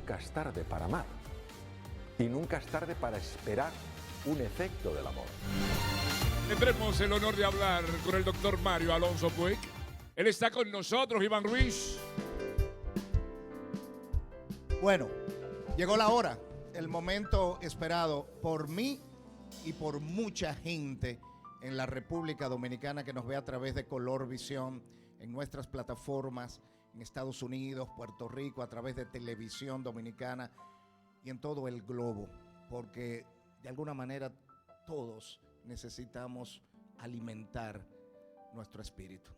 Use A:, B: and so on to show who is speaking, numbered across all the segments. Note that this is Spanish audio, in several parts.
A: nunca es tarde para amar. Y nunca es tarde para esperar un efecto del amor.
B: Tendremos el honor de hablar con el doctor Mario Alonso Puig. Él está con nosotros, Iván Ruiz.
C: Bueno, llegó la hora, el momento esperado por mí y por mucha gente en la República Dominicana que nos ve a través de Color Visión, en nuestras plataformas, en Estados Unidos, Puerto Rico, a través de Televisión Dominicana y en todo el globo, porque de alguna manera todos necesitamos alimentar nuestro espíritu.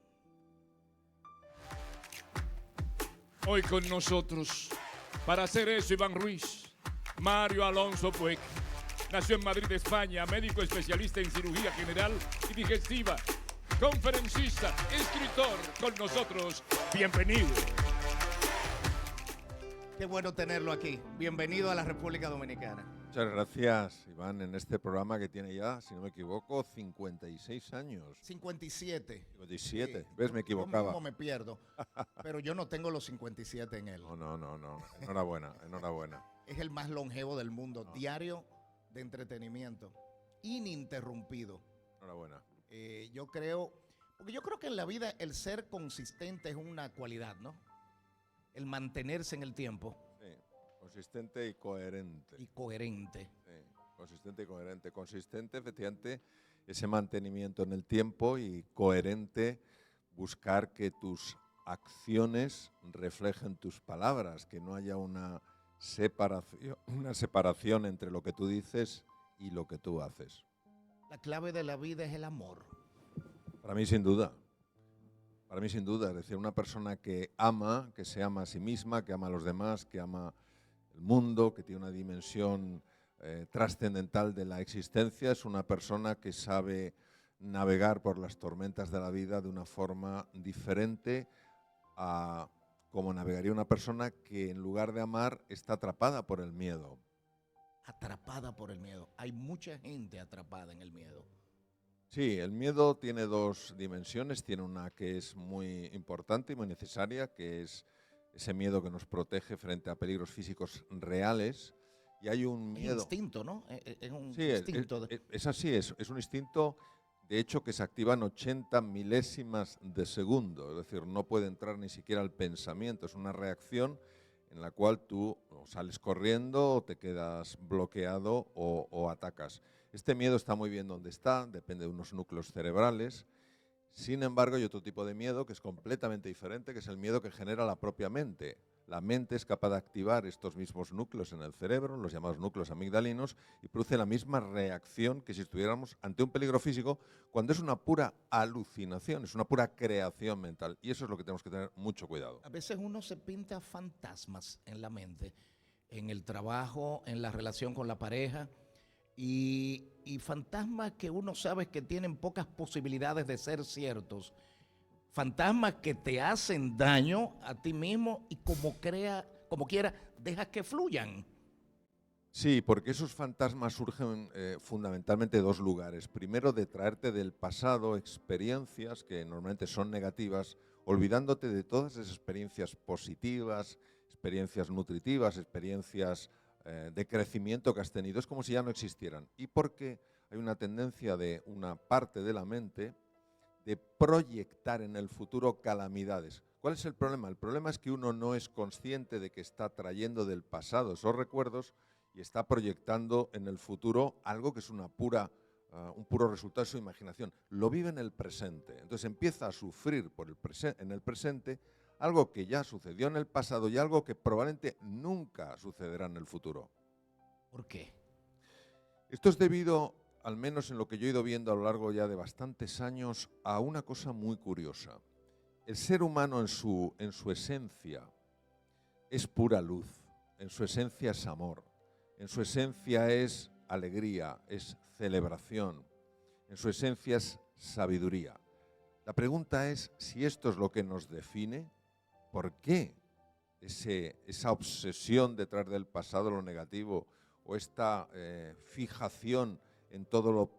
B: Hoy con nosotros, para hacer eso, Iván Ruiz, Mario Alonso Puig. Nació en Madrid, España, médico especialista en cirugía general y digestiva, conferencista, escritor. Con nosotros, bienvenido.
C: Qué bueno tenerlo aquí. Bienvenido a la República Dominicana.
D: Muchas gracias, Iván, en este programa que tiene ya, si no me equivoco, 56 años.
C: 57.
D: 57, ¿ves? Me equivocaba.
C: ¿Cómo me pierdo? Pero yo no tengo los 57 en él.
D: No. Enhorabuena, enhorabuena.
C: Es el más longevo del mundo. Diario de entretenimiento, ininterrumpido.
D: Enhorabuena.
C: Yo creo que en la vida el ser consistente es una cualidad, ¿no? El mantenerse en el tiempo.
D: Sí, consistente y coherente.
C: Y coherente.
D: Sí, consistente y coherente. Consistente, efectivamente, ese mantenimiento en el tiempo, y coherente, buscar que tus acciones reflejen tus palabras, que no haya una separación entre lo que tú dices y lo que tú haces.
C: La clave de la vida es el amor.
D: Para mí, sin duda. Para mí, sin duda. Es decir, una persona que ama, que se ama a sí misma, que ama a los demás, que ama el mundo, que tiene una dimensión trascendental de la existencia, es una persona que sabe navegar por las tormentas de la vida de una forma diferente a como navegaría una persona que, en lugar de amar, está atrapada por el miedo.
C: Atrapada por el miedo. Hay mucha gente atrapada en el miedo.
D: Sí, el miedo tiene dos dimensiones. Tiene una que es muy importante y muy necesaria, que es ese miedo que nos protege frente a peligros físicos reales. Y hay un miedo...
C: Es instinto, ¿no? Es un
D: sí,
C: instinto.
D: Es así, es un instinto, de hecho, que se activa en 80 milésimas de segundo. Es decir, no puede entrar ni siquiera al pensamiento. Es una reacción en la cual tú o sales corriendo, o te quedas bloqueado, o atacas. Este miedo está muy bien donde está, depende de unos núcleos cerebrales. Sin embargo, hay otro tipo de miedo que es completamente diferente, que es el miedo que genera la propia mente. La mente es capaz de activar estos mismos núcleos en el cerebro, los llamados núcleos amigdalinos, y produce la misma reacción que si estuviéramos ante un peligro físico, cuando es una pura alucinación, es una pura creación mental. Y eso es lo que tenemos que tener mucho cuidado.
C: A veces uno se pinta fantasmas en la mente, en el trabajo, en la relación con la pareja, y fantasmas que uno sabe que tienen pocas posibilidades de ser ciertos. Fantasmas que te hacen daño a ti mismo y como quiera, dejas que fluyan.
D: Sí, porque esos fantasmas surgen fundamentalmente de dos lugares. Primero, de traerte del pasado experiencias que normalmente son negativas, olvidándote de todas esas experiencias positivas, experiencias nutritivas, experiencias de crecimiento que has tenido. Es como si ya no existieran. Y porque hay una tendencia de una parte de la mente de proyectar en el futuro calamidades. ¿Cuál es el problema? El problema es que uno no es consciente de que está trayendo del pasado esos recuerdos y está proyectando en el futuro algo que es un puro resultado de su imaginación. Lo vive en el presente. Entonces empieza a sufrir en el presente algo que ya sucedió en el pasado y algo que probablemente nunca sucederá en el futuro.
C: ¿Por qué?
D: Esto es debido, al menos en lo que yo he ido viendo a lo largo ya de bastantes años, a una cosa muy curiosa. El ser humano en su esencia es pura luz, en su esencia es amor, en su esencia es alegría, es celebración, en su esencia es sabiduría. La pregunta es si esto es lo que nos define. ¿Por qué esa obsesión detrás del pasado, lo negativo, o esta fijación en todo lo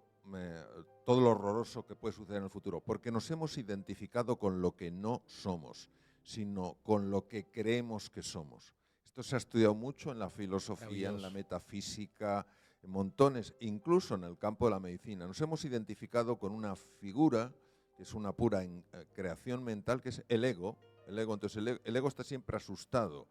D: horroroso que puede suceder en el futuro? Porque nos hemos identificado con lo que no somos, sino con lo que creemos que somos. Esto se ha estudiado mucho en la filosofía, en la metafísica, en montones, incluso en el campo de la medicina. Nos hemos identificado con una figura que es una pura creación mental, que es el ego. Entonces el ego está siempre asustado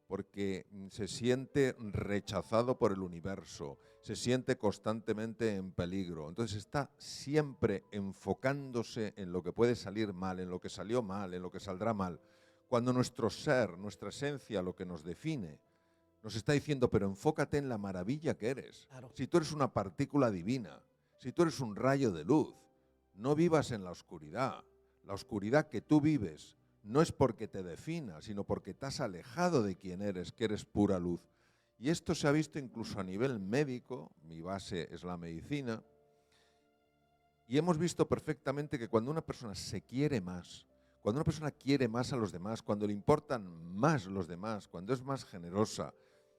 D: porque se siente rechazado por el universo, se siente constantemente en peligro. Entonces está siempre enfocándose en lo que puede salir mal, en lo que salió mal, en lo que saldrá mal. Cuando nuestro ser, nuestra esencia, lo que nos define, nos está diciendo, pero enfócate en la maravilla que eres.
C: Claro.
D: Si tú eres una partícula divina, si tú eres un rayo de luz, no vivas en la oscuridad. La oscuridad que tú vives no es porque te defina, sino porque te has alejado de quien eres, que eres pura luz. Y esto se ha visto incluso a nivel médico, mi base es la medicina, y hemos visto perfectamente que cuando una persona se quiere más, cuando una persona quiere más a los demás, cuando le importan más los demás, cuando es más generosa,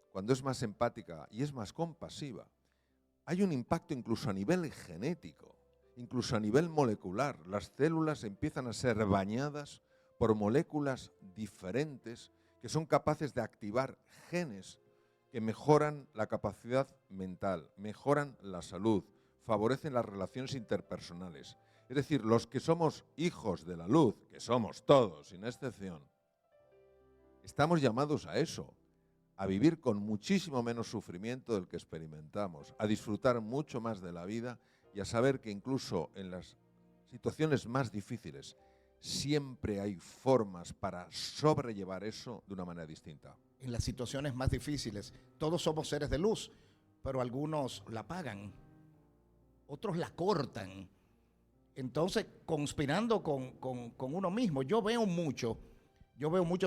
D: cuando es más empática y es más compasiva, hay un impacto incluso a nivel genético, incluso a nivel molecular. Las células empiezan a ser bañadas por moléculas diferentes que son capaces de activar genes que mejoran la capacidad mental, mejoran la salud, favorecen las relaciones interpersonales. Es decir, los que somos hijos de la luz, que somos todos, sin excepción, estamos llamados a eso, a vivir con muchísimo menos sufrimiento del que experimentamos, a disfrutar mucho más de la vida y a saber que incluso en las situaciones más difíciles siempre hay formas para sobrellevar eso de una manera distinta.
C: En las situaciones más difíciles, todos somos seres de luz, pero algunos la apagan, otros la cortan. Entonces, conspirando con uno mismo, yo veo mucho,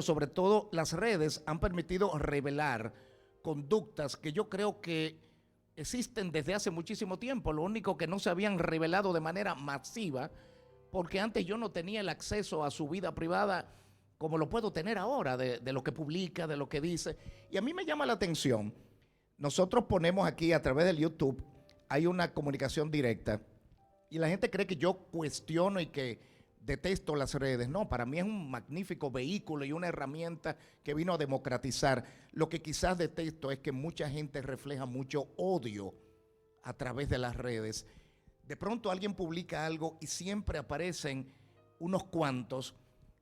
C: sobre todo las redes han permitido revelar conductas que yo creo que existen desde hace muchísimo tiempo, lo único que no se habían revelado de manera masiva, porque antes yo no tenía el acceso a su vida privada como lo puedo tener ahora, de lo que publica, de lo que dice. Y a mí me llama la atención, nosotros ponemos aquí a través del YouTube, hay una comunicación directa, y la gente cree que yo cuestiono y que detesto las redes. No, para mí es un magnífico vehículo y una herramienta que vino a democratizar. Lo que quizás detesto es que mucha gente refleja mucho odio a través de las redes. De pronto alguien publica algo y siempre aparecen unos cuantos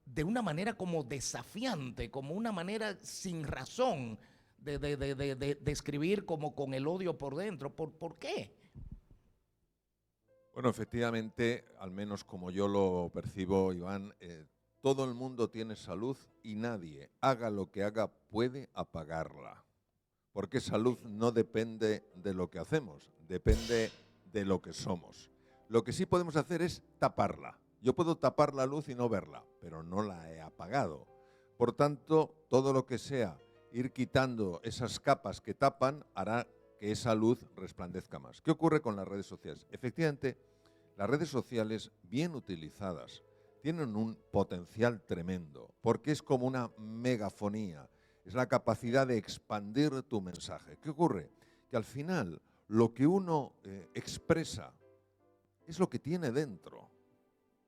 C: de una manera como desafiante, como una manera sin razón de escribir como con el odio por dentro. ¿Por qué?
D: Bueno, efectivamente, al menos como yo lo percibo, Iván, todo el mundo tiene salud y nadie, haga lo que haga, puede apagarla. Porque salud no depende de lo que hacemos, depende de lo que somos. Lo que sí podemos hacer es taparla. Yo puedo tapar la luz y no verla, pero no la he apagado. Por tanto, todo lo que sea ir quitando esas capas que tapan hará que esa luz resplandezca más. ¿Qué ocurre con las redes sociales? Efectivamente, las redes sociales, bien utilizadas, tienen un potencial tremendo, porque es como una megafonía, es la capacidad de expandir tu mensaje. ¿Qué ocurre? Que al final lo que uno expresa es lo que tiene dentro.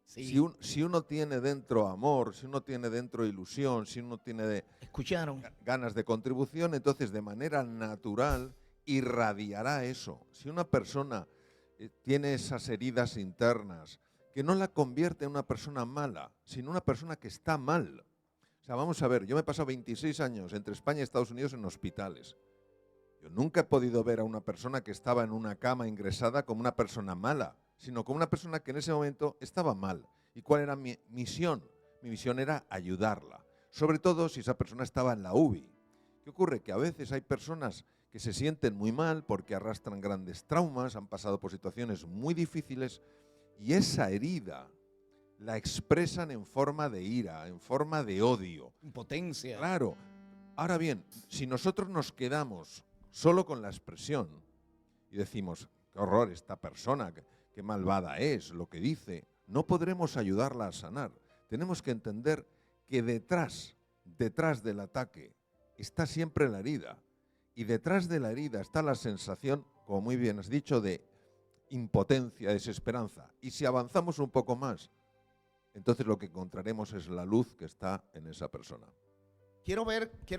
C: Sí.
D: Si uno tiene dentro amor, si uno tiene dentro ilusión, si uno tiene
C: ¿Escucharon?
D: ganas de contribución, entonces de manera natural irradiará eso. Si una persona tiene esas heridas internas, que no la convierte en una persona mala, sino una persona que está mal. O sea, vamos a ver, yo me he pasado 26 años entre España y Estados Unidos en hospitales. Yo nunca he podido ver a una persona que estaba en una cama ingresada como una persona mala, sino como una persona que en ese momento estaba mal. ¿Y cuál era mi misión? Mi misión era ayudarla, sobre todo si esa persona estaba en la UBI. ¿Qué ocurre? Que a veces hay personas que se sienten muy mal porque arrastran grandes traumas, han pasado por situaciones muy difíciles y esa herida la expresan en forma de ira, en forma de odio.
C: Impotencia.
D: Claro. Ahora bien, si nosotros nos quedamos solo con la expresión y decimos, qué horror esta persona, qué malvada es, lo que dice, no podremos ayudarla a sanar. Tenemos que entender que detrás del ataque está siempre la herida. Y detrás de la herida está la sensación, como muy bien has dicho, de impotencia, desesperanza. Y si avanzamos un poco más, entonces lo que encontraremos es la luz que está en esa persona.
C: Quiero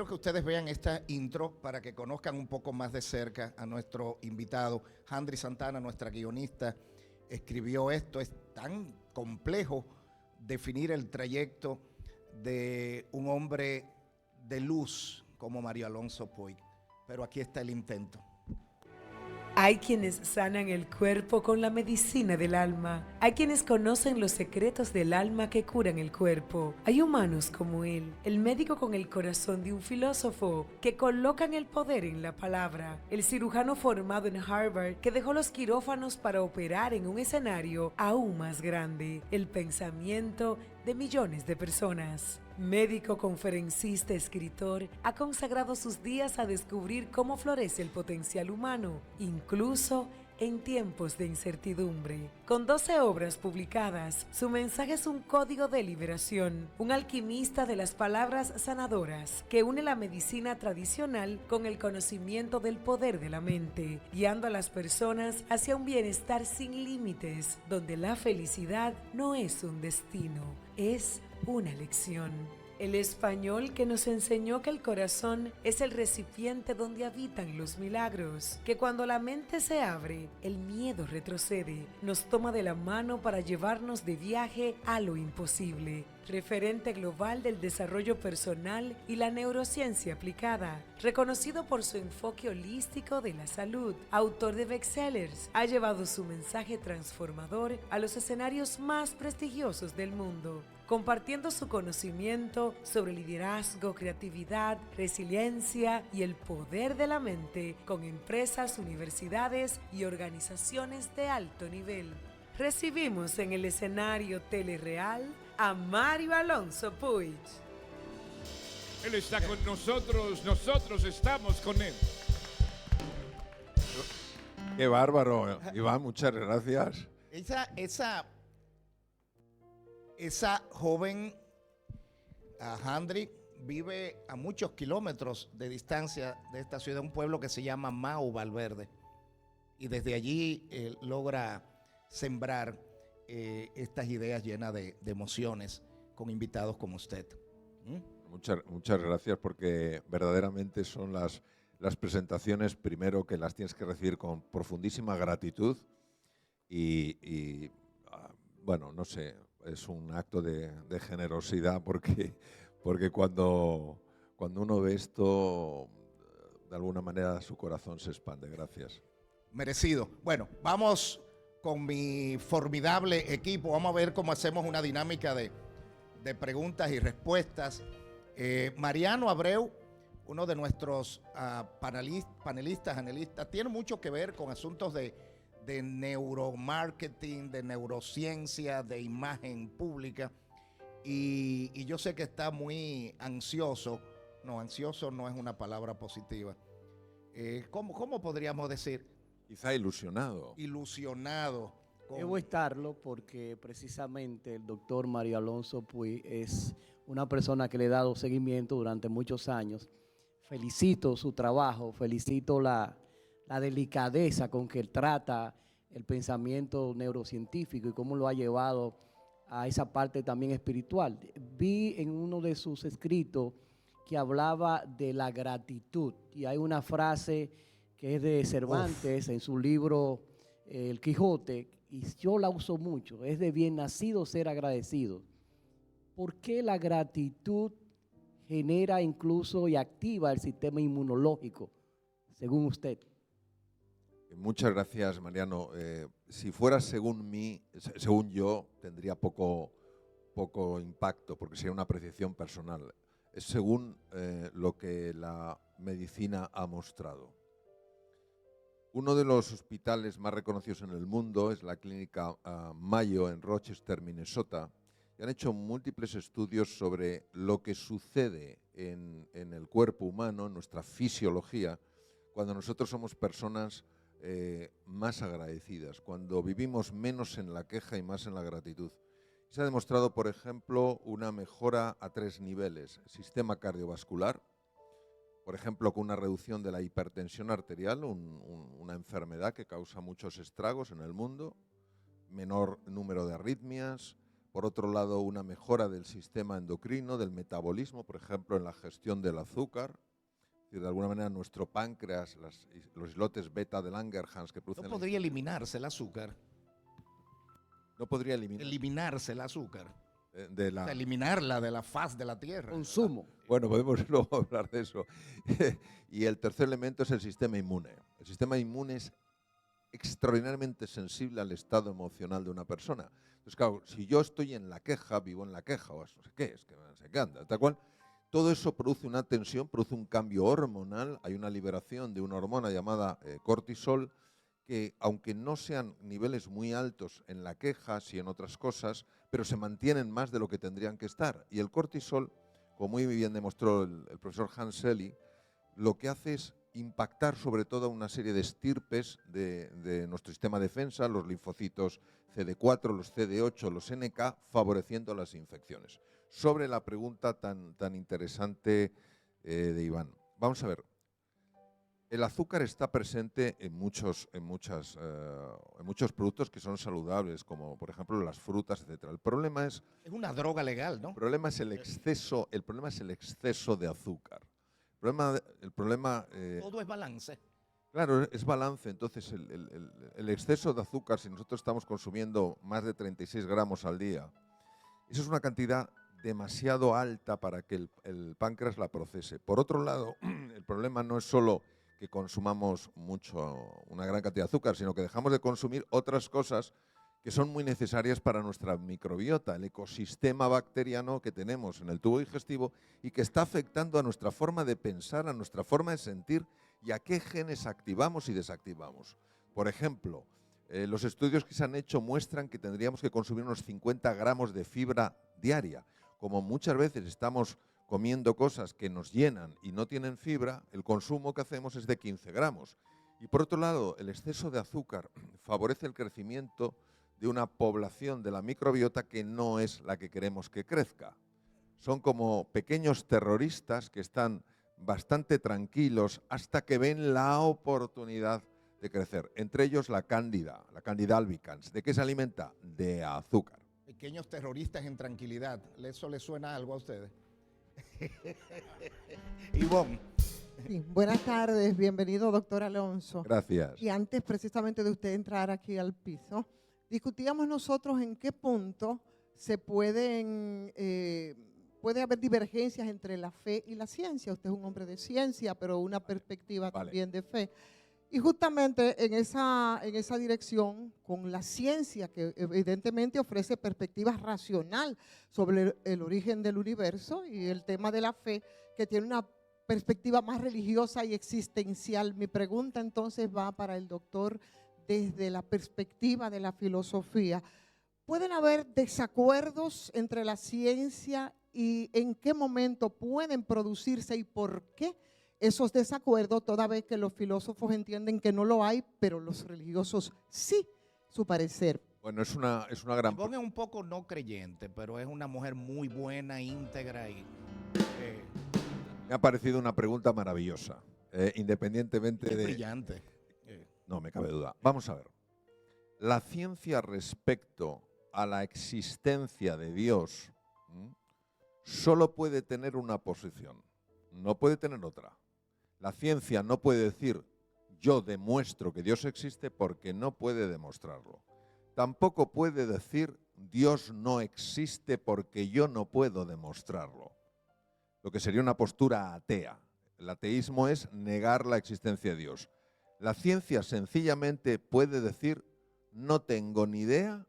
C: que ustedes vean esta intro para que conozcan un poco más de cerca a nuestro invitado. Handry Santana, nuestra guionista, escribió esto. Es tan complejo definir el trayecto de un hombre de luz como Mario Alonso Puig. Pero aquí está el intento.
E: Hay quienes sanan el cuerpo con la medicina del alma. Hay quienes conocen los secretos del alma que curan el cuerpo. Hay humanos como él, el médico con el corazón de un filósofo, que colocan el poder en la palabra. El cirujano formado en Harvard, que dejó los quirófanos para operar en un escenario aún más grande. El pensamiento de millones de personas. Médico, conferencista, escritor, ha consagrado sus días a descubrir cómo florece el potencial humano, incluso en tiempos de incertidumbre. Con 12 obras publicadas, su mensaje es un código de liberación, un alquimista de las palabras sanadoras, que une la medicina tradicional con el conocimiento del poder de la mente, guiando a las personas hacia un bienestar sin límites, donde la felicidad no es un destino, es una lección. El español que nos enseñó que el corazón es el recipiente donde habitan los milagros, que cuando la mente se abre, el miedo retrocede, nos toma de la mano para llevarnos de viaje a lo imposible. Referente global del desarrollo personal y la neurociencia aplicada, reconocido por su enfoque holístico de la salud, autor de bestsellers, ha llevado su mensaje transformador a los escenarios más prestigiosos del mundo, compartiendo su conocimiento sobre liderazgo, creatividad, resiliencia y el poder de la mente con empresas, universidades y organizaciones de alto nivel. Recibimos en el escenario Telereal a Mario Alonso Puig.
B: Él está con nosotros estamos con él.
D: Qué bárbaro, Iván, muchas gracias.
C: Esa joven, Handry, vive a muchos kilómetros de distancia de esta ciudad, un pueblo que se llama Mau Valverde. Y desde allí logra sembrar estas ideas llenas de emociones con invitados como usted.
D: Muchas gracias, porque verdaderamente son las presentaciones, primero, que las tienes que recibir con profundísima gratitud y bueno, no sé, es un acto de generosidad porque cuando uno ve esto, de alguna manera su corazón se expande. Gracias.
C: Merecido. Bueno, vamos con mi formidable equipo. Vamos a ver cómo hacemos una dinámica de preguntas y respuestas. Mariano Abreu, uno de nuestros panelistas, analistas, tiene mucho que ver con asuntos de neuromarketing, de neurociencia, de imagen pública. Y yo sé que está muy ansioso. No, ansioso no es una palabra positiva. ¿Cómo podríamos decir?
D: Quizá ilusionado.
C: Ilusionado.
F: Debo estarlo porque precisamente el doctor Mario Alonso Puig es una persona que le he dado seguimiento durante muchos años. Felicito su trabajo, felicito la delicadeza con que él trata el pensamiento neurocientífico y cómo lo ha llevado a esa parte también espiritual. Vi en uno de sus escritos que hablaba de la gratitud, y hay una frase que es de Cervantes en su libro El Quijote, y yo la uso mucho: es de bien nacido ser agradecido. ¿Por qué la gratitud genera incluso y activa el sistema inmunológico, según usted?
D: Muchas gracias, Mariano. Si fuera según yo, tendría poco impacto, porque sería una apreciación personal. Es según lo que la medicina ha mostrado. Uno de los hospitales más reconocidos en el mundo es la clínica Mayo en Rochester, Minnesota, y han hecho múltiples estudios sobre lo que sucede en el cuerpo humano, en nuestra fisiología, cuando nosotros somos personas más agradecidas, cuando vivimos menos en la queja y más en la gratitud. Se ha demostrado, por ejemplo, una mejora a 3 niveles: sistema cardiovascular, por ejemplo, con una reducción de la hipertensión arterial, una enfermedad que causa muchos estragos en el mundo, menor número de arritmias, por otro lado, una mejora del sistema endocrino, del metabolismo, por ejemplo, en la gestión del azúcar. Es decir, de alguna manera nuestro páncreas, los islotes beta de Langerhans que producen...
C: No podría eliminarse el azúcar.
D: No podría eliminar.
C: Eliminarse el azúcar.
D: De la...
C: O sea, eliminarla de la faz de la tierra.
F: Consumo.
D: Bueno, podemos luego hablar de eso. Y el tercer elemento es el sistema inmune. El sistema inmune es extraordinariamente sensible al estado emocional de una persona. Entonces, claro, si yo estoy en la queja, vivo en la queja, o no sé qué, es que no sé qué anda, tal cual, todo eso produce una tensión, produce un cambio hormonal, hay una liberación de una hormona llamada cortisol, que aunque no sean niveles muy altos en la queja, sí en otras cosas, pero se mantienen más de lo que tendrían que estar. Y el cortisol, como muy bien demostró el profesor Hans Selye, lo que hace es impactar sobre todo una serie de estirpes de nuestro sistema de defensa, los linfocitos CD4, los CD8, los NK, favoreciendo las infecciones. Sobre la pregunta tan interesante de Iván. Vamos a ver. El azúcar está presente en muchos productos que son saludables, como por ejemplo las frutas, etcétera. El problema es...
C: Es una droga legal, ¿no?
D: El problema es el exceso de azúcar. El problema
C: Todo es balance.
D: claro, es balance. Entonces, el exceso de azúcar, si nosotros estamos consumiendo más de 36 gramos al día, eso es una cantidad demasiado alta para que el páncreas la procese. Por otro lado, el problema no es solo que consumamos una gran cantidad de azúcar, sino que dejamos de consumir otras cosas que son muy necesarias para nuestra microbiota, el ecosistema bacteriano que tenemos en el tubo digestivo y que está afectando a nuestra forma de pensar, a nuestra forma de sentir y a qué genes activamos y desactivamos. Por ejemplo, los estudios que se han hecho muestran que tendríamos que consumir unos 50 gramos de fibra diaria. Como muchas veces estamos comiendo cosas que nos llenan y no tienen fibra, el consumo que hacemos es de 15 gramos. Y por otro lado, el exceso de azúcar favorece el crecimiento de una población de la microbiota que no es la que queremos que crezca. Son como pequeños terroristas que están bastante tranquilos hasta que ven la oportunidad de crecer. Entre ellos la Cándida albicans. ¿De qué se alimenta? De azúcar.
C: Pequeños terroristas en tranquilidad. ¿Eso le suena algo a ustedes? Ivonne.
G: Sí, buenas tardes, bienvenido doctor Alonso.
D: Gracias.
G: Y antes precisamente de usted entrar aquí al piso, discutíamos nosotros en qué punto se puede haber divergencias entre la fe y la ciencia. Usted es un hombre de ciencia, pero una perspectiva también de fe. Y justamente en esa dirección, con la ciencia que evidentemente ofrece perspectiva racional sobre el origen del universo, y el tema de la fe que tiene una perspectiva más religiosa y existencial. Mi pregunta entonces va para el doctor desde la perspectiva de la filosofía. ¿Pueden haber desacuerdos entre la ciencia y en qué momento pueden producirse y por qué esos desacuerdos, toda vez que los filósofos entienden que no lo hay, pero los religiosos sí, su parecer?
D: Bueno, es una gran...
C: Ivonne es un poco no creyente, pero es una mujer muy buena, íntegra y...
D: Me ha parecido una pregunta maravillosa, independientemente de...
C: brillante.
D: No me cabe duda. Vamos a ver. La ciencia respecto a la existencia de Dios solo puede tener una posición, no puede tener otra. La ciencia no puede decir yo demuestro que Dios existe porque no puede demostrarlo. Tampoco puede decir Dios no existe porque yo no puedo demostrarlo. Lo que sería una postura atea. El ateísmo es negar la existencia de Dios. La ciencia sencillamente puede decir no tengo ni idea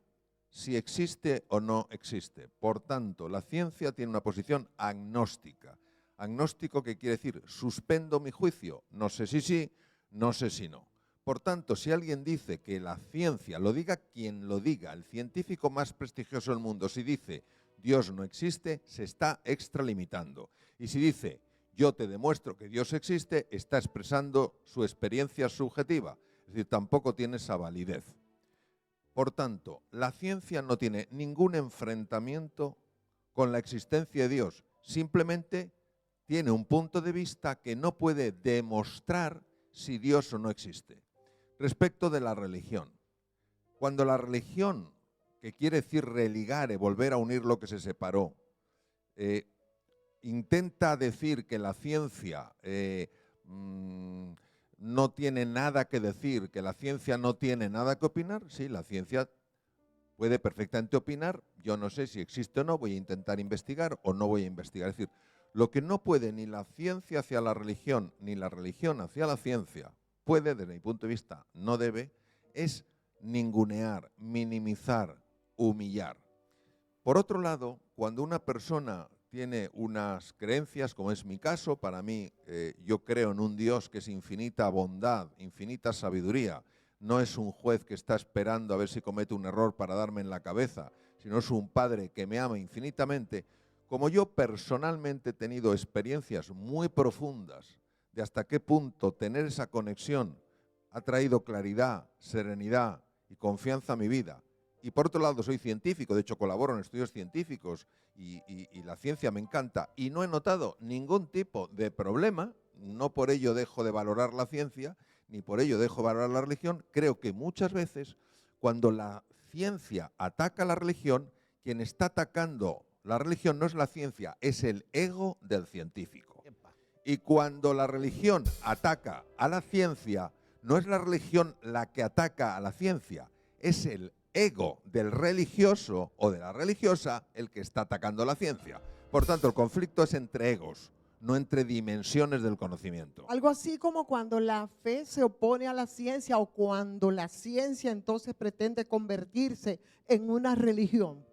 D: si existe o no existe. Por tanto, la ciencia tiene una posición agnóstica. Agnóstico, que quiere decir suspendo mi juicio, no sé si sí, no sé si no. Por tanto, si alguien dice que la ciencia, lo diga quien lo diga, el científico más prestigioso del mundo, si dice Dios no existe, se está extralimitando. Y si dice yo te demuestro que Dios existe, está expresando su experiencia subjetiva. Es decir, tampoco tiene esa validez. Por tanto, la ciencia no tiene ningún enfrentamiento con la existencia de Dios. Simplemente tiene un punto de vista que no puede demostrar si Dios o no existe. Respecto de la religión. Cuando la religión que quiere decir religare, volver a unir lo que se separó. Intenta decir que la ciencia no tiene nada que decir, que la ciencia no tiene nada que opinar. Sí, la ciencia puede perfectamente opinar. Yo no sé si existe o no, voy a intentar investigar o no voy a investigar. Es decir, lo que no puede ni la ciencia hacia la religión, ni la religión hacia la ciencia, puede, desde mi punto de vista, no debe, es ningunear, minimizar, humillar. Por otro lado, cuando una persona tiene unas creencias, como es mi caso, para mí, yo creo en un Dios que es infinita bondad, infinita sabiduría. No es un juez que está esperando a ver si comete un error para darme en la cabeza, sino es un Padre que me ama infinitamente. Como yo personalmente he tenido experiencias muy profundas de hasta qué punto tener esa conexión ha traído claridad, serenidad y confianza a mi vida. Y por otro lado soy científico, de hecho colaboro en estudios científicos y la ciencia me encanta y no he notado ningún tipo de problema, no por ello dejo de valorar la ciencia, ni por ello dejo de valorar la religión. Creo que muchas veces cuando la ciencia ataca a la religión, quien está atacando la religión no es la ciencia, es el ego del científico. Y cuando la religión ataca a la ciencia, no es la religión la que ataca a la ciencia, es el ego del religioso o de la religiosa el que está atacando la ciencia. Por tanto, el conflicto es entre egos, no entre dimensiones del conocimiento.
G: Algo así como cuando la fe se opone a la ciencia o cuando la ciencia entonces pretende convertirse en una religión.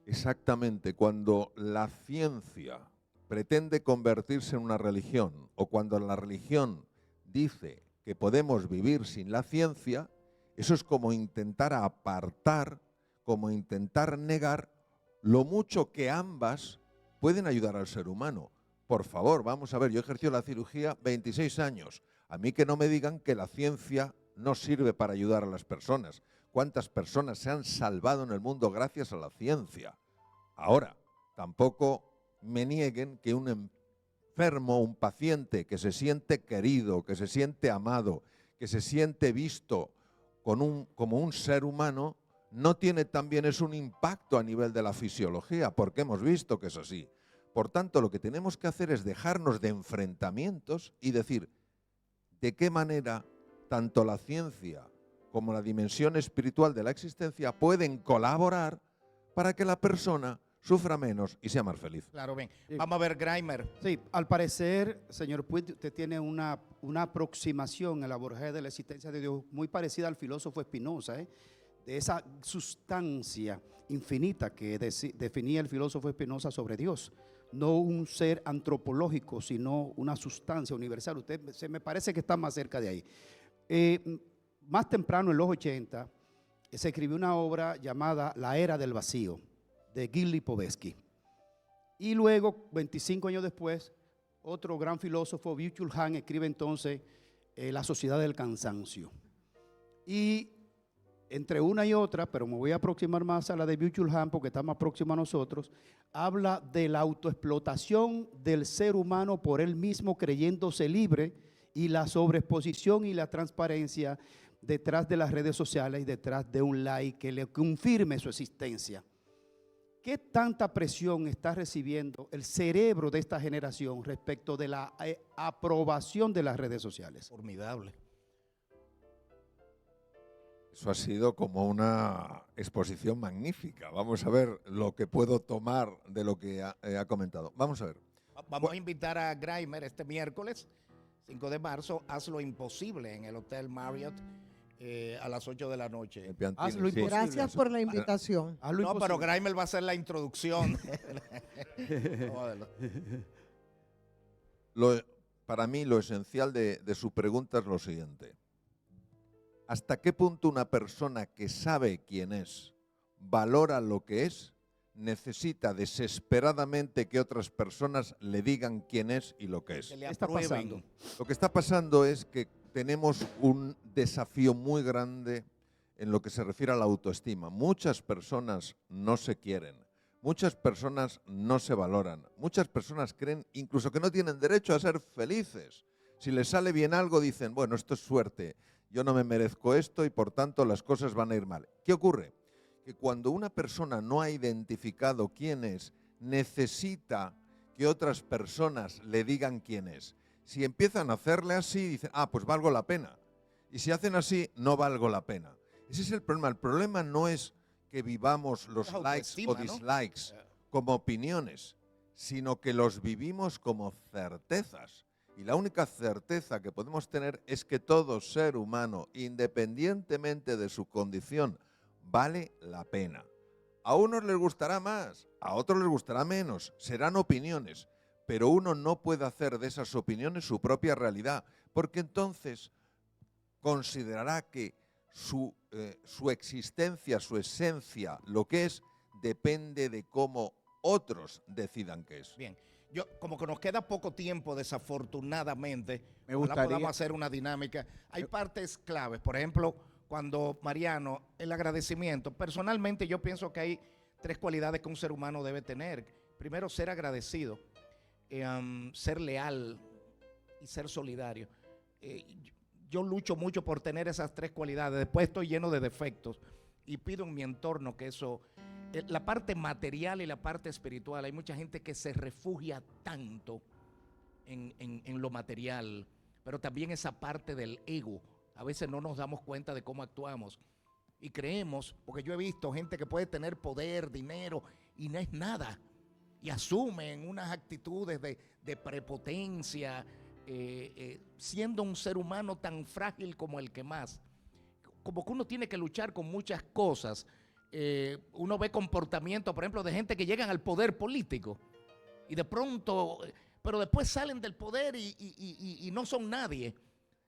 D: Exactamente, cuando la ciencia pretende convertirse en una religión o cuando la religión dice que podemos vivir sin la ciencia, eso es como intentar apartar, como intentar negar lo mucho que ambas pueden ayudar al ser humano. Por favor, vamos a ver, yo he ejercido la cirugía 26 años. A mí que no me digan que la ciencia no sirve para ayudar a las personas. ¿Cuántas personas se han salvado en el mundo gracias a la ciencia? Ahora, tampoco me nieguen que un enfermo, un paciente que se siente querido, que se siente amado, que se siente visto como un ser humano, no tiene también es un impacto a nivel de la fisiología, porque hemos visto que es así. Por tanto, lo que tenemos que hacer es dejarnos de enfrentamientos y decir de qué manera tanto la ciencia como la dimensión espiritual de la existencia pueden colaborar para que la persona sufra menos y sea más feliz.
C: Claro, bien.
H: Sí.
C: Vamos a ver, Graimer.
H: Sí, al parecer, señor Puig, usted tiene una aproximación a la abordagé de la existencia de Dios muy parecida al filósofo Spinoza, de esa sustancia infinita que definía el filósofo Spinoza sobre Dios. No un ser antropológico, sino una sustancia universal. Usted se me parece que está más cerca de ahí. Más temprano, en los 80, se escribió una obra llamada La Era del Vacío, de Gil Lipovetsky. Y luego, 25 años después, otro gran filósofo, Byung-Chul Han, escribe entonces La Sociedad del Cansancio. Y entre una y otra, pero me voy a aproximar más a la de Byung-Chul Han porque está más próxima a nosotros, habla de la autoexplotación del ser humano por él mismo creyéndose libre y la sobreexposición y la transparencia detrás de las redes sociales y detrás de un like que le confirme su existencia. ¿Qué tanta presión está recibiendo el cerebro de esta generación respecto de la aprobación de las redes sociales?
C: Formidable.
D: Eso ha sido como una exposición magnífica. Vamos a ver lo que puedo tomar de lo que ha comentado. Vamos a ver.
C: Vamos a invitar a Graimer este miércoles, 5 de marzo. Haz lo imposible en el Hotel Marriott a las 8 de la noche.
D: El Piantini,
H: Hazlo
D: sí.
H: imposible.
G: Gracias por la invitación.
H: Hazlo
C: No, pero
H: imposible.
C: Graimer va a hacer la introducción.
D: Para mí lo esencial de su pregunta es lo siguiente. ¿Hasta qué punto una persona que sabe quién es, valora lo que es, necesita desesperadamente que otras personas le digan quién es y lo que es?
C: Que le
H: ¿Qué está
C: aprueben.
H: pasando?
D: Lo que está pasando es que tenemos un desafío muy grande en lo que se refiere a la autoestima. Muchas personas no se quieren, muchas personas no se valoran, muchas personas creen incluso que no tienen derecho a ser felices. Si les sale bien algo dicen, bueno, esto es suerte, yo no me merezco esto y por tanto las cosas van a ir mal. ¿Qué ocurre? que cuando una persona no ha identificado quién es, necesita que otras personas le digan quién es. Si empiezan a hacerle así, dicen, ah, pues valgo la pena. Y si hacen así, no valgo la pena. Ese es el problema. El problema no es que vivamos los
C: Es
D: likes o
C: autoestima, ¿no?
D: dislikes como opiniones, sino que los vivimos como certezas. Y la única certeza que podemos tener es que todo ser humano, independientemente de su condición, vale la pena. A unos les gustará más, a otros les gustará menos, serán opiniones, pero uno no puede hacer de esas opiniones su propia realidad, porque entonces considerará que su existencia, su esencia, lo que es, depende de cómo otros decidan que es.
C: Bien, yo como que nos queda poco tiempo, desafortunadamente,
F: Me
C: ojalá
F: gustaría-
C: podamos hacer una dinámica. Hay partes claves, por ejemplo, cuando Mariano, el agradecimiento. Personalmente yo pienso que hay 3 cualidades que un ser humano debe tener. Primero, ser agradecido, ser leal y ser solidario. Yo lucho mucho por tener esas 3 cualidades. Después estoy lleno de defectos y pido en mi entorno que eso, la parte material y la parte espiritual, hay mucha gente que se refugia tanto en lo material, pero también esa parte del ego. A veces no nos damos cuenta de cómo actuamos y creemos, porque yo he visto gente que puede tener poder, dinero y no es nada, y asumen unas actitudes de prepotencia, siendo un ser humano tan frágil como el que más. Como que uno tiene que luchar con muchas cosas. Uno ve comportamientos, por ejemplo, de gente que llegan al poder político y de pronto, pero después salen del poder y no son nadie.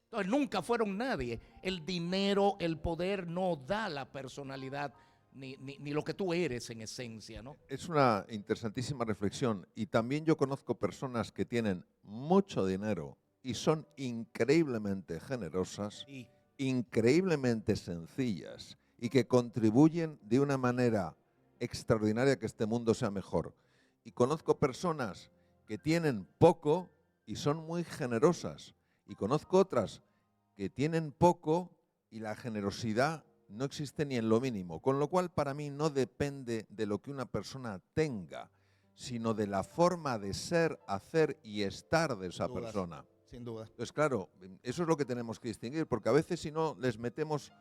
C: Entonces nunca fueron nadie. El dinero, el poder no da la personalidad ni lo que tú eres en esencia, ¿no?
D: Es una interesantísima reflexión. Y también yo conozco personas que tienen mucho dinero y son increíblemente generosas,
C: Y
D: increíblemente sencillas y que contribuyen de una manera extraordinaria a que este mundo sea mejor. Y conozco personas que tienen poco y son muy generosas. Y conozco otras que tienen poco y la generosidad no existe ni en lo mínimo. Con lo cual, para mí, no depende de lo que una persona tenga, sino de la forma de ser, hacer y estar de esa
C: Sin dudas.
D: persona.
C: sin duda.
D: Entonces, claro, eso es lo que tenemos que distinguir, porque a veces si no les metemos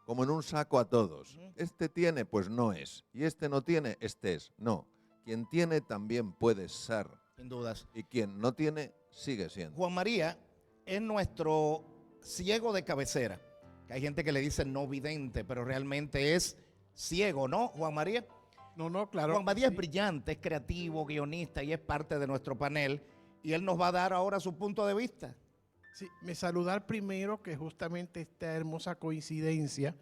D: como en un saco a todos. Este tiene, pues no es. Y este no tiene, este es. No. Quien tiene también puede ser.
C: Sin dudas.
D: Y quien no tiene, sigue siendo.
C: Juan María es nuestro ciego de cabecera. Que hay gente que le dice no vidente, pero realmente es ciego, ¿no, Juan María?
I: No, claro.
C: Juan María
I: sí.
C: es brillante, es creativo, guionista y es parte de nuestro panel. Y él nos va a dar ahora su punto de vista.
I: Sí, me saludar primero que justamente esta hermosa coincidencia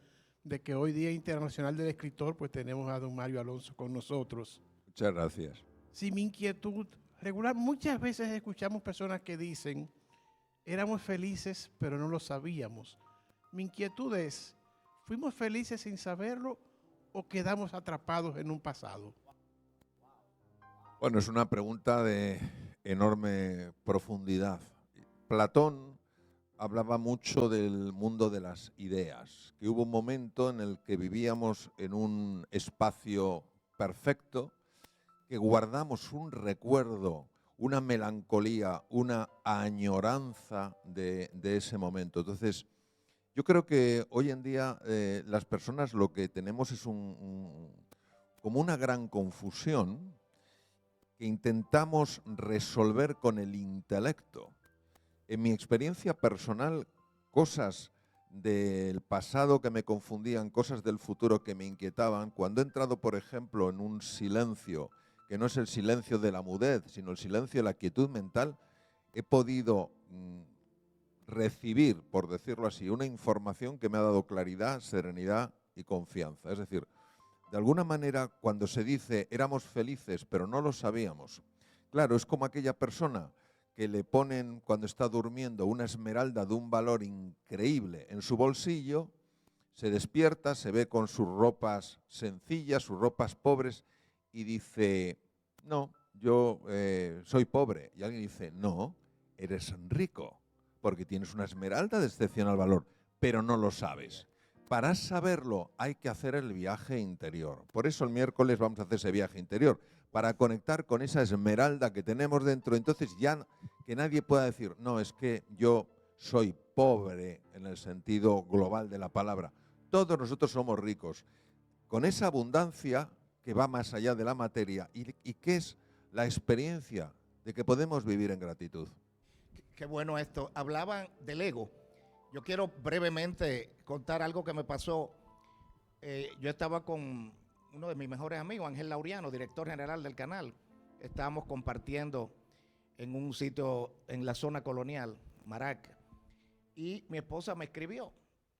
I: de que hoy Día Internacional del Escritor, pues tenemos a don Mario Alonso con nosotros.
D: Muchas gracias.
I: Sí, mi inquietud regular, muchas veces escuchamos personas que dicen, éramos felices pero no lo sabíamos. Mi inquietud es, ¿fuimos felices sin saberlo o quedamos atrapados en un pasado?
D: Bueno, es una pregunta de enorme profundidad. Platón hablaba mucho del mundo de las ideas, que hubo un momento en el que vivíamos en un espacio perfecto, que guardamos un recuerdo, una melancolía, una añoranza de ese momento. Entonces, yo creo que hoy en día las personas lo que tenemos es como una gran confusión que intentamos resolver con el intelecto. En mi experiencia personal, cosas del pasado que me confundían, cosas del futuro que me inquietaban, cuando he entrado, por ejemplo, en un silencio, que no es el silencio de la mudez, sino el silencio de la quietud mental, he podido recibir, por decirlo así, una información que me ha dado claridad, serenidad y confianza. Es decir, de alguna manera, cuando se dice éramos felices pero no lo sabíamos, claro, es como aquella persona que le ponen cuando está durmiendo una esmeralda de un valor increíble en su bolsillo, se despierta, se ve con sus ropas sencillas, sus ropas pobres y dice, no, yo soy pobre. Y alguien dice, no, eres rico porque tienes una esmeralda de excepcional valor, pero no lo sabes. para saberlo hay que hacer el viaje interior. Por eso el miércoles vamos a hacer ese viaje interior, para conectar con esa esmeralda que tenemos dentro. Entonces ya que nadie pueda decir, no, es que yo soy pobre en el sentido global de la palabra. Todos nosotros somos ricos. Con esa abundancia que va más allá de la materia y que es la experiencia de que podemos vivir en gratitud.
C: Qué bueno esto. Hablaban del ego. Yo quiero brevemente contar algo que me pasó. Yo estaba con uno de mis mejores amigos, Ángel Laureano, director general del canal. Estábamos compartiendo en un sitio en la zona colonial, Maraca. Y mi esposa me escribió.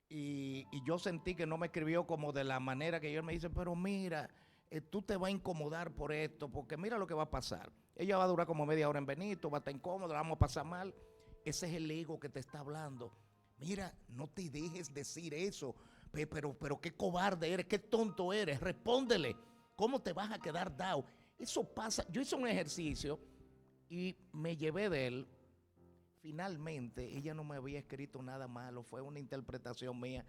C: Y yo sentí que no me escribió como de la manera que yo me dice, pero mira, tú te vas a incomodar por esto, porque mira lo que va a pasar. Ella va a durar como media hora en Benito, va a estar incómoda, la vamos a pasar mal. Ese es el ego que te está hablando. Mira, no te dejes decir eso, pero qué cobarde eres, qué tonto eres, respóndele. ¿Cómo te vas a quedar dado? Eso pasa. Yo hice un ejercicio y me llevé de él. Finalmente, ella no me había escrito nada malo, fue una interpretación mía.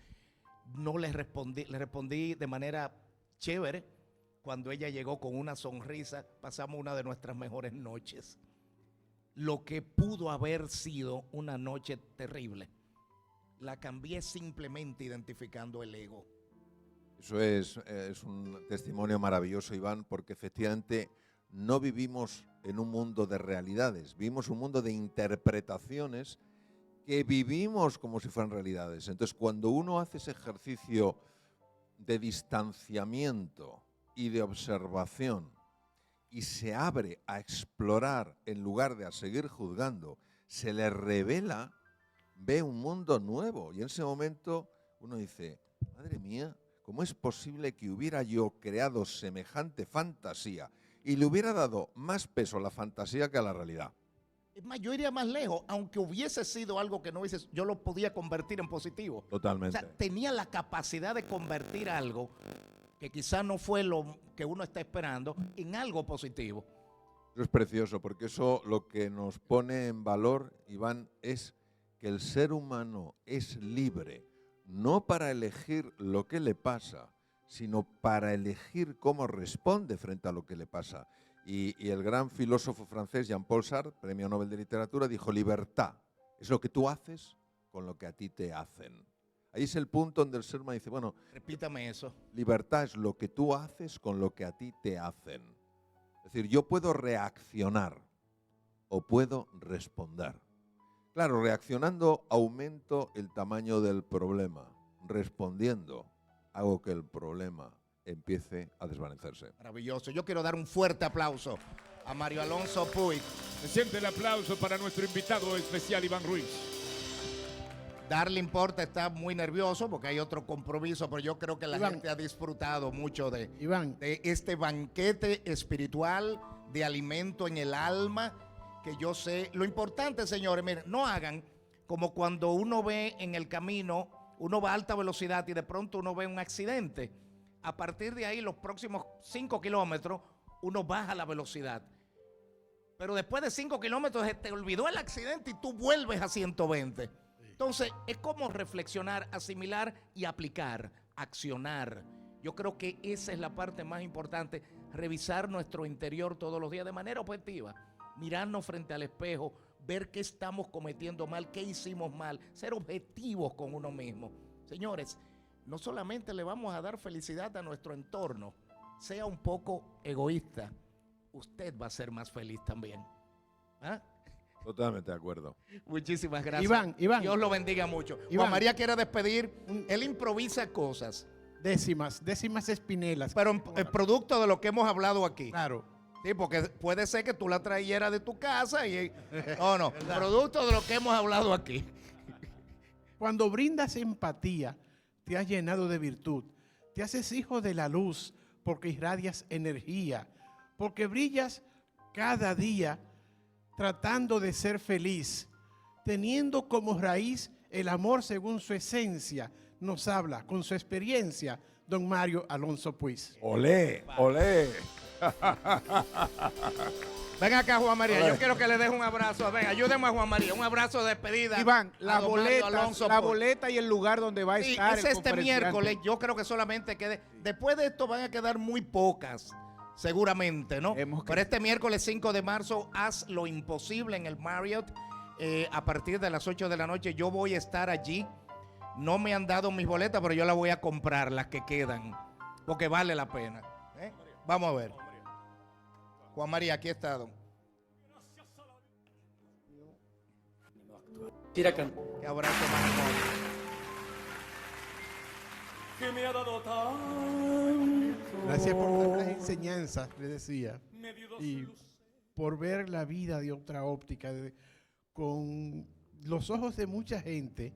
C: No le respondí de manera chévere. Cuando ella llegó con una sonrisa, pasamos una de nuestras mejores noches. Lo que pudo haber sido una noche terrible, la cambié simplemente identificando el ego.
D: Eso es un testimonio maravilloso, Iván, porque efectivamente no vivimos en un mundo de realidades, vivimos un mundo de interpretaciones que vivimos como si fueran realidades. Entonces, cuando uno hace ese ejercicio de distanciamiento y de observación y se abre a explorar en lugar de a seguir juzgando, se le revela, ve un mundo nuevo. Y en ese momento uno dice, madre mía, ¿cómo es posible que hubiera yo creado semejante fantasía y le hubiera dado más peso a la fantasía que a la realidad?
C: Es más, yo iría más lejos, aunque hubiese sido algo que no hubiese, yo lo podía convertir en positivo.
D: Totalmente.
C: O sea, tenía la capacidad de convertir algo que quizás no fue lo que uno está esperando en algo positivo.
D: Eso es precioso, porque eso lo que nos pone en valor, Iván, es que el ser humano es libre, no para elegir lo que le pasa, sino para elegir cómo responde frente a lo que le pasa. Y el gran filósofo francés Jean-Paul Sartre, Premio Nobel de Literatura, dijo, libertad es lo que tú haces con lo que a ti te hacen. Ahí es el punto donde el ser humano dice, bueno,
C: repítame eso.
D: Libertad es lo que tú haces con lo que a ti te hacen. Es decir, yo puedo reaccionar o puedo responder. Claro, reaccionando aumento el tamaño del problema. Respondiendo hago que el problema empiece a desvanecerse.
C: Maravilloso. Yo quiero dar un fuerte aplauso a Mario Alonso Puig.
B: Se siente el aplauso para nuestro invitado especial, Iván Ruiz.
C: Darle Importa está muy nervioso porque hay otro compromiso, pero yo creo que la gente ha disfrutado mucho de este banquete espiritual de alimento en el alma, que yo sé. Lo importante, señores, miren, no hagan como cuando uno ve en el camino, uno va a alta velocidad y de pronto uno ve un accidente. A partir de ahí, los próximos 5 kilómetros, uno baja la velocidad. Pero después de 5 kilómetros se te olvidó el accidente y tú vuelves a 120. Entonces, es como reflexionar, asimilar y aplicar, accionar. Yo creo que esa es la parte más importante, revisar nuestro interior todos los días de manera objetiva, mirarnos frente al espejo, ver qué estamos cometiendo mal, qué hicimos mal, ser objetivos con uno mismo. Señores, no solamente le vamos a dar felicidad a nuestro entorno, sea un poco egoísta, usted va a ser más feliz también. ¿Ah?
D: Totalmente de acuerdo.
C: Muchísimas gracias.
I: Iván.
C: Dios lo bendiga mucho. Juan María quiere despedir. Él improvisa cosas.
I: Décimas espinelas.
C: Pero el producto de lo que hemos hablado aquí.
I: Claro.
C: Sí, porque puede ser que tú la trajeras de tu casa y... No, producto de lo que hemos hablado aquí.
I: Cuando brindas empatía, te has llenado de virtud. Te haces hijo de la luz porque irradias energía. Porque brillas cada día tratando de ser feliz, teniendo como raíz el amor según su esencia. Nos habla con su experiencia don Mario Alonso Puig.
D: ¡Olé! ¡Olé!
C: Ven acá, Juan María. Yo quiero que le deje un abrazo. Ven, ayúdeme a Juan María. Un abrazo de despedida.
J: Iván,
C: a
J: la
C: don Mario
J: boleta,
C: Alonso
J: la
C: Puig.
J: boleta y el lugar donde va a
C: Sí,
J: estar.
C: es
J: el
C: este
J: conferenciante.
C: miércoles. Yo creo que solamente quede. Después de esto van a quedar muy pocas, seguramente, ¿no? Pero este miércoles 5 de marzo, haz lo imposible en el Marriott. A partir de las 8 de la noche, yo voy a estar allí. No me han dado mis boletas, pero yo las voy a comprar, las que quedan, porque vale la pena. Vamos a ver. Juan María, aquí está, don. Qué abrazo más hermoso.
K: Que me ha dado tanto.
I: Gracias por las enseñanzas, le decía, y por ver la vida de otra óptica, con los ojos de mucha gente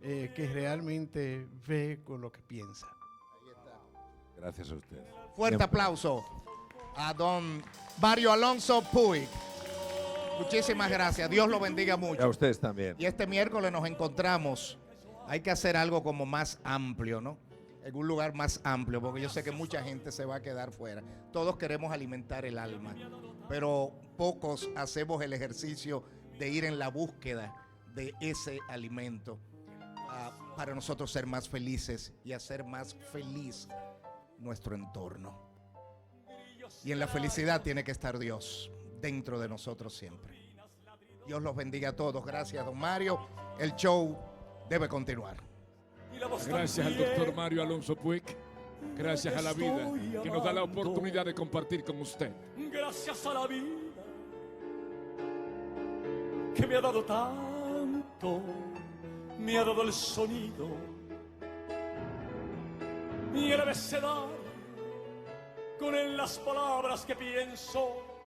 I: que realmente ve con lo que piensa.
D: Gracias a usted.
C: Fuerte
D: Siempre.
C: aplauso a don Mario Alonso Puig. Muchísimas gracias. Dios lo bendiga
D: Y
C: mucho.
D: a ustedes también.
C: Y este miércoles nos encontramos. Hay que hacer algo como más amplio, ¿no? En un lugar más amplio, porque yo sé que mucha gente se va a quedar fuera. Todos queremos alimentar el alma, pero pocos hacemos el ejercicio de ir en la búsqueda de ese alimento para nosotros ser más felices y hacer más feliz nuestro entorno. Y en la felicidad tiene que estar Dios dentro de nosotros siempre. Dios los bendiga a todos. Gracias, don Mario. El show debe continuar.
B: Gracias al doctor Mario Alonso Puig. Gracias a la vida que nos da la oportunidad de compartir con usted.
K: Gracias a la vida que me ha dado tanto, me ha dado el sonido y el abecedario con él las palabras que pienso.